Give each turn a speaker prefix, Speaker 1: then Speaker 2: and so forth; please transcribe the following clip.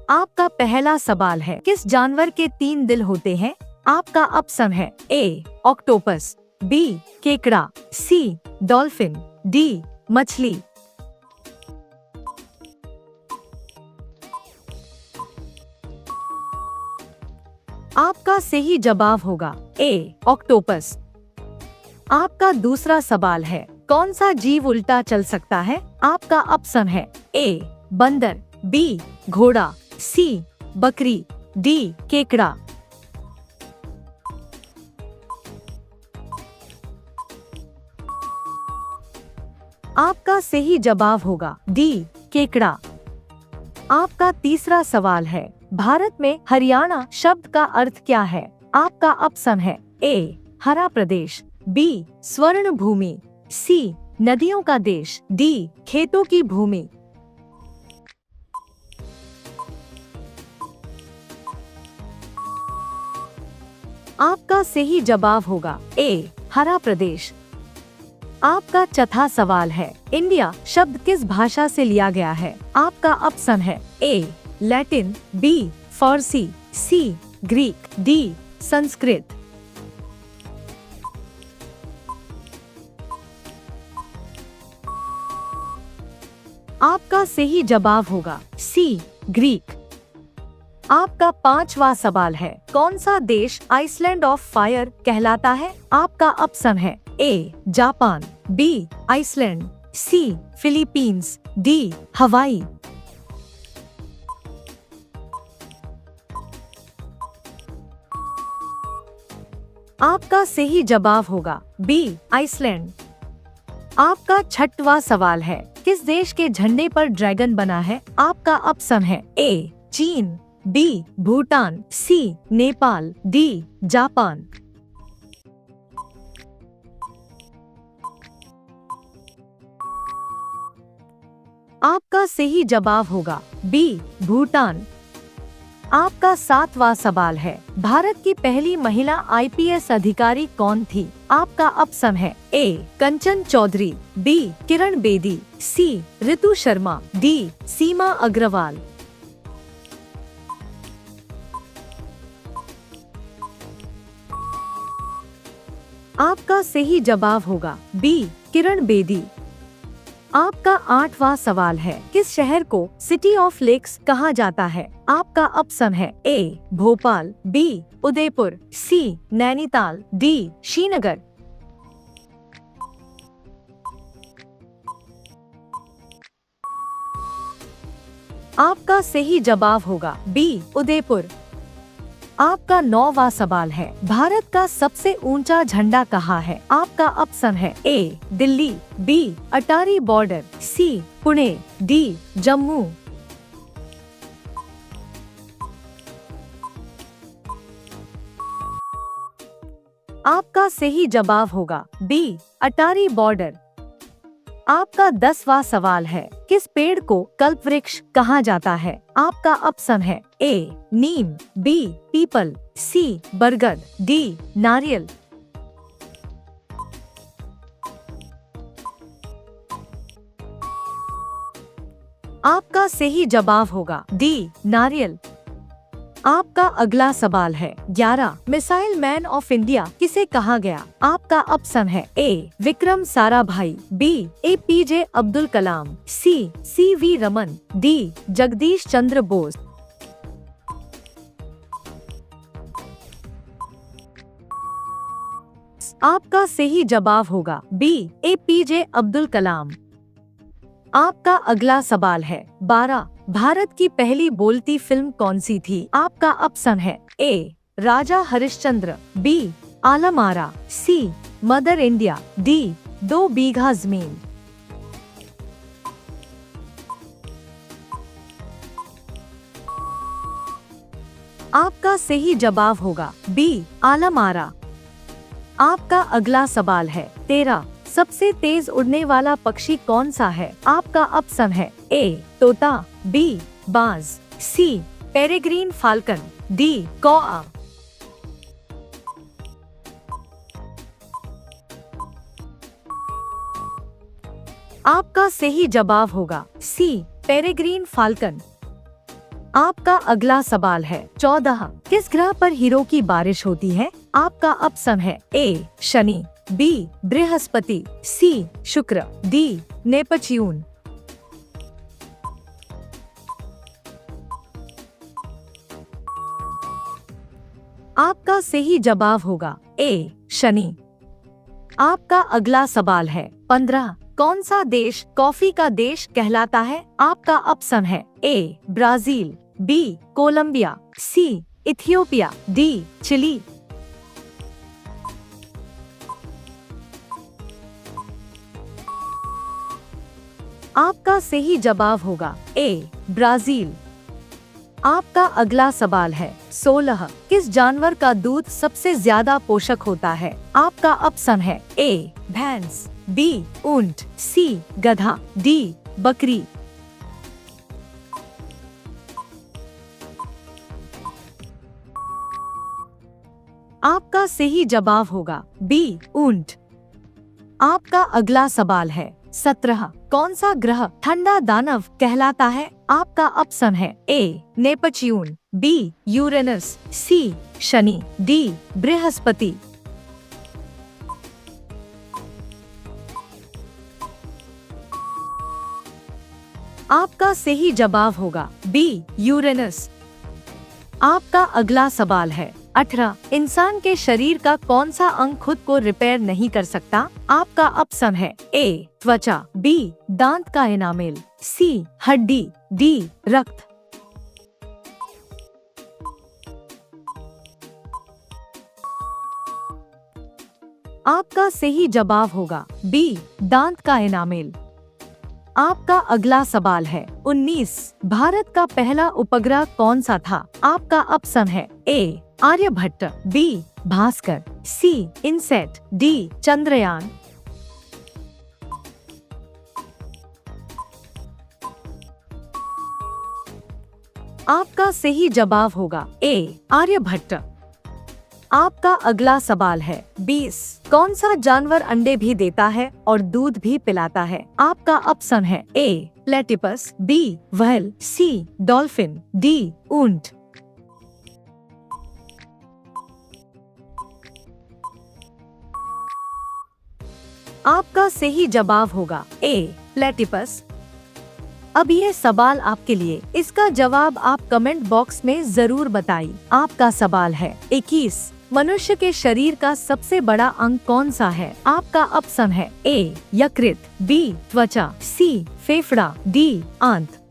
Speaker 1: आपका पहला सवाल है, किस जानवर के 3 दिल होते हैं? आपका ऑप्शन है ए ऑक्टोपस, बी केकड़ा, सी डॉल्फिन, डी मछली। आपका सही जवाब होगा ए ऑक्टोपस। आपका दूसरा सवाल है, कौन सा जीव उल्टा चल सकता है? आपका ऑप्शन है ए बंदर, बी घोड़ा, सी बकरी, डी केकड़ा। आपका सही जवाब होगा डी केकड़ा। आपका तीसरा सवाल है, भारत में हरियाणा शब्द का अर्थ क्या है? आपका ऑप्शन है ए हरा प्रदेश, बी स्वर्ण भूमि, सी नदियों का देश, डी खेतों की भूमि। आपका सही जवाब होगा ए हरा प्रदेश। आपका चौथा सवाल है, इंडिया शब्द किस भाषा से लिया गया है? आपका ऑप्शन है ए लैटिन, बी फारसी, सी ग्रीक, डी संस्कृत। आपका सही जवाब होगा सी ग्रीक। आपका पांचवा सवाल है, कौन सा देश आइसलैंड ऑफ फायर कहलाता है? आपका ऑप्शन है A Japan, B Iceland, C Philippines, D Hawaii. आपका सही जवाब होगा बी आइसलैंड। आपका छठवां सवाल है, किस देश के झंडे पर ड्रैगन बना है? आपका ऑप्शन है ए चीन, बी भूटान, सी नेपाल, डी जापान। आपका सही जवाब होगा बी भूटान। आपका सातवां सवाल है, भारत की पहली महिला आईपीएस अधिकारी कौन थी? आपका ऑप्शन है ए कंचन चौधरी, बी किरण बेदी, सी ऋतु शर्मा, डी सीमा अग्रवाल। आपका सही जवाब होगा बी किरण बेदी। आपका आठवां सवाल है, किस शहर को सिटी ऑफ लेक्स कहा जाता है? आपका ऑप्शन है ए भोपाल, बी उदयपुर, सी नैनीताल, डी श्रीनगर। आपका सही जवाब होगा बी उदयपुर। आपका 9वां सवाल है, भारत का सबसे ऊंचा झंडा कहाँ है? आपका ऑप्शन है ए दिल्ली, बी अटारी बॉर्डर, सी पुणे, डी जम्मू। आपका सही जवाब होगा बी अटारी बॉर्डर। आपका 10वां सवाल है, किस पेड़ को कल्पवृक्ष कहा जाता है? आपका ऑप्शन है ए नीम, बी पीपल, सी बरगद, डी नारियल। आपका सही जवाब होगा डी नारियल। आपका अगला सवाल है, 11 मिसाइल मैन ऑफ इंडिया किसे कहा गया? आपका ऑप्शन है ए विक्रम साराभाई, बी APJ अब्दुल कलाम, सी CV रमन, डी जगदीश चंद्र बोस। आपका सही जवाब होगा बी APJ अब्दुल कलाम। आपका अगला सवाल है, 12 भारत की पहली बोलती फिल्म कौन सी थी? आपका ऑप्शन है ए राजा हरिश्चंद्र, बी आलम आरा, सी मदर इंडिया, डी 2 बीघा जमीन। आपका सही जवाब होगा बी आलम आरा। आपका अगला सवाल है, 13 सबसे तेज उड़ने वाला पक्षी कौन सा है? आपका ऑप्शन है ए तोता, बी बाज, सी पेरेग्रीन फाल्कन, डी कौआ। आपका सही जवाब होगा सी पेरेग्रीन फाल्कन। आपका अगला सवाल है 14। किस ग्रह पर हीरो की बारिश होती है? आपका ऑप्शन है ए शनि, बी बृहस्पति, सी शुक्र, डी नेपच्यून। आपका सही जवाब होगा ए शनि। आपका अगला सवाल है 15। कौन सा देश कॉफी का देश कहलाता है? आपका ऑप्शन है A Brazil, B Colombia, C Ethiopia, D Chile. आपका सही जवाब होगा ए ब्राजील। आपका अगला सवाल है 16। किस जानवर का दूध सबसे ज्यादा पोषक होता है? आपका ऑप्शन है ए भैंस, बी ऊंट, सी गधा, डी बकरी। आपका सही जवाब होगा बी ऊंट। आपका अगला सवाल है 17। कौन सा ग्रह ठंडा दानव कहलाता है? आपका ऑप्शन है ए नेपच्यून, बी यूरेनस, सी शनि, डी बृहस्पति। आपका सही जवाब होगा बी यूरेनस। आपका अगला सवाल है 18। इंसान के शरीर का कौन सा अंग खुद को रिपेयर नहीं कर सकता? आपका ऑप्शन है ए त्वचा, बी दांत का एनामेल, सी हड्डी, डी रक्त। आपका सही जवाब होगा बी दांत का एनामेल। आपका अगला सवाल है 19। भारत का पहला उपग्रह कौन सा था? आपका ऑप्शन है ए आर्यभट्ट, बी भास्कर, सी इनसेट, डी चंद्रयान। आपका सही जवाब होगा ए आर्यभट्ट। आपका अगला सवाल है 20। कौन सा जानवर अंडे भी देता है और दूध भी पिलाता है? आपका ऑप्शन है ए प्लेटिपस, बी व्हेल, सी डॉल्फिन, डी ऊंट। आपका सही जवाब होगा ए प्लेटिपस। अब ये सवाल आपके लिए, इसका जवाब आप कमेंट बॉक्स में जरूर बताइए। आपका सवाल है 21। मनुष्य के शरीर का सबसे बड़ा अंग कौन सा है? आपका ऑप्शन है ए यकृत, बी त्वचा, सी फेफड़ा, डी आंत।